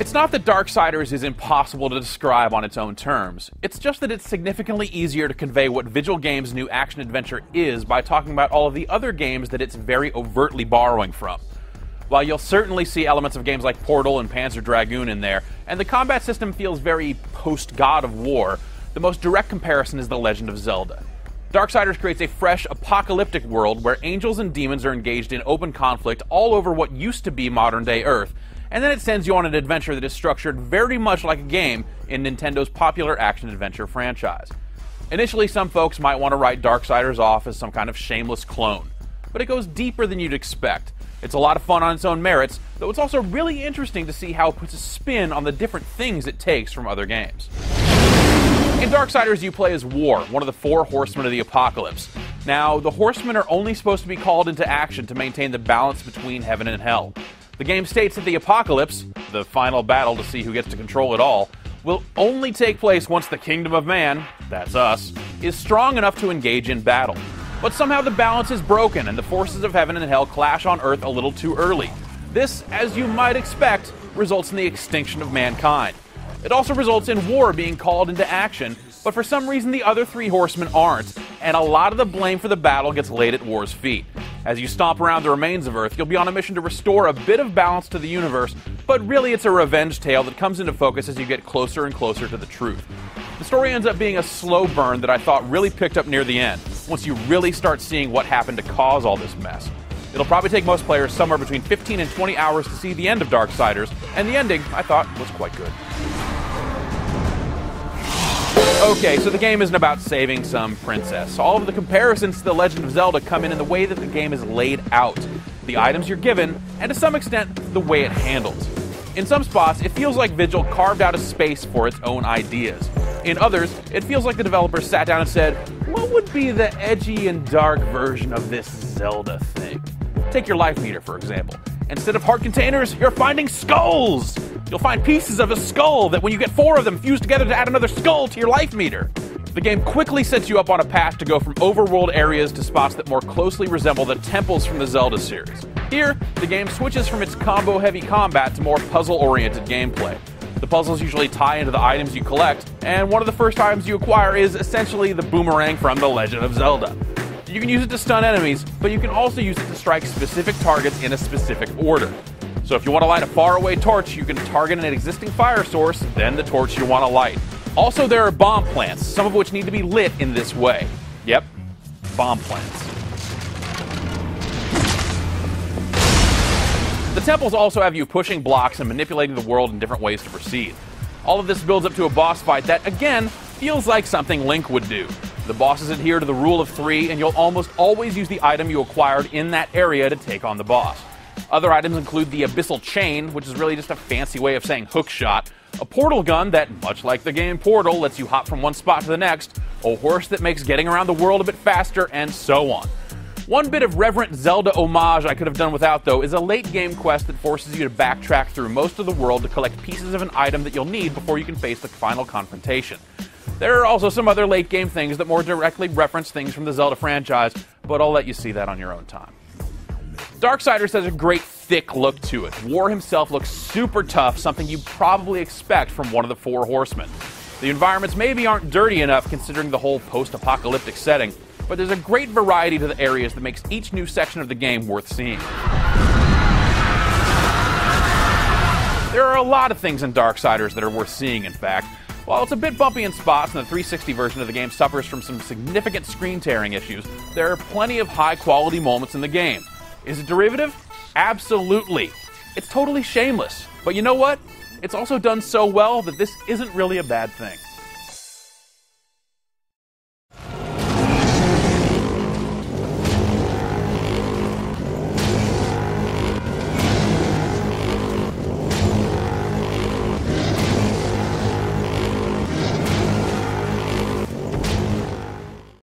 It's not that Darksiders is impossible to describe on its own terms. It's just that it's significantly easier to convey what Vigil Games' new action-adventure is by talking about all of the other games that it's very overtly borrowing from. While you'll certainly see elements of games like Portal and Panzer Dragoon in there, and the combat system feels very post-God of War, the most direct comparison is The Legend of Zelda. Darksiders creates a fresh, apocalyptic world where angels and demons are engaged in open conflict all over what used to be modern-day Earth, and then it sends you on an adventure that is structured very much like a game in Nintendo's popular action-adventure franchise. Initially, some folks might want to write Darksiders off as some kind of shameless clone, but it goes deeper than you'd expect. It's a lot of fun on its own merits, though it's also really interesting to see how it puts a spin on the different things it takes from other games. In Darksiders, you play as War, one of the 4 horsemen of the apocalypse. Now, the horsemen are only supposed to be called into action to maintain the balance between heaven and hell. The game states that the apocalypse, the final battle to see who gets to control it all, will only take place once the kingdom of man, that's us, is strong enough to engage in battle. But somehow the balance is broken and the forces of heaven and hell clash on Earth a little too early. This, as you might expect, results in the extinction of mankind. It also results in War being called into action, but for some reason the other 3 horsemen aren't, and a lot of the blame for the battle gets laid at War's feet. As you stomp around the remains of Earth, you'll be on a mission to restore a bit of balance to the universe, but really it's a revenge tale that comes into focus as you get closer and closer to the truth. The story ends up being a slow burn that I thought really picked up near the end, once you really start seeing what happened to cause all this mess. It'll probably take most players somewhere between 15 and 20 hours to see the end of Darksiders, and the ending, I thought, was quite good. Okay, so the game isn't about saving some princess. All of the comparisons to The Legend of Zelda come in the way that the game is laid out, the items you're given, and to some extent, the way it handles. In some spots, it feels like Vigil carved out a space for its own ideas. In others, it feels like the developers sat down and said, what would be the edgy and dark version of this Zelda thing? Take your life meter, for example. Instead of heart containers, you're finding skulls! You'll find pieces of a skull that when you get 4 of them fused together to add another skull to your life meter. The game quickly sets you up on a path to go from overworld areas to spots that more closely resemble the temples from the Zelda series. Here, the game switches from its combo-heavy combat to more puzzle-oriented gameplay. The puzzles usually tie into the items you collect, and one of the first items you acquire is essentially the boomerang from The Legend of Zelda. You can use it to stun enemies, but you can also use it to strike specific targets in a specific order. So if you want to light a faraway torch, you can target an existing fire source, then the torch you want to light. Also, there are bomb plants, some of which need to be lit in this way. Yep, bomb plants. The temples also have you pushing blocks and manipulating the world in different ways to proceed. All of this builds up to a boss fight that, again, feels like something Link would do. The bosses adhere to the rule of 3, and you'll almost always use the item you acquired in that area to take on the boss. Other items include the Abyssal Chain, which is really just a fancy way of saying hook shot, a portal gun that, much like the game Portal, lets you hop from one spot to the next, a horse that makes getting around the world a bit faster, and so on. One bit of reverent Zelda homage I could have done without, though, is a late-game quest that forces you to backtrack through most of the world to collect pieces of an item that you'll need before you can face the final confrontation. There are also some other late-game things that more directly reference things from the Zelda franchise, but I'll let you see that on your own time. Darksiders has a great thick look to it. War himself looks super tough, something you'd probably expect from one of the 4 horsemen. The environments maybe aren't dirty enough considering the whole post-apocalyptic setting, but there's a great variety to the areas that makes each new section of the game worth seeing. There are a lot of things in Darksiders that are worth seeing, in fact. While it's a bit bumpy in spots and the 360 version of the game suffers from some significant screen tearing issues, there are plenty of high-quality moments in the game. Is it derivative? Absolutely. It's totally shameless. But you know what? It's also done so well that this isn't really a bad thing.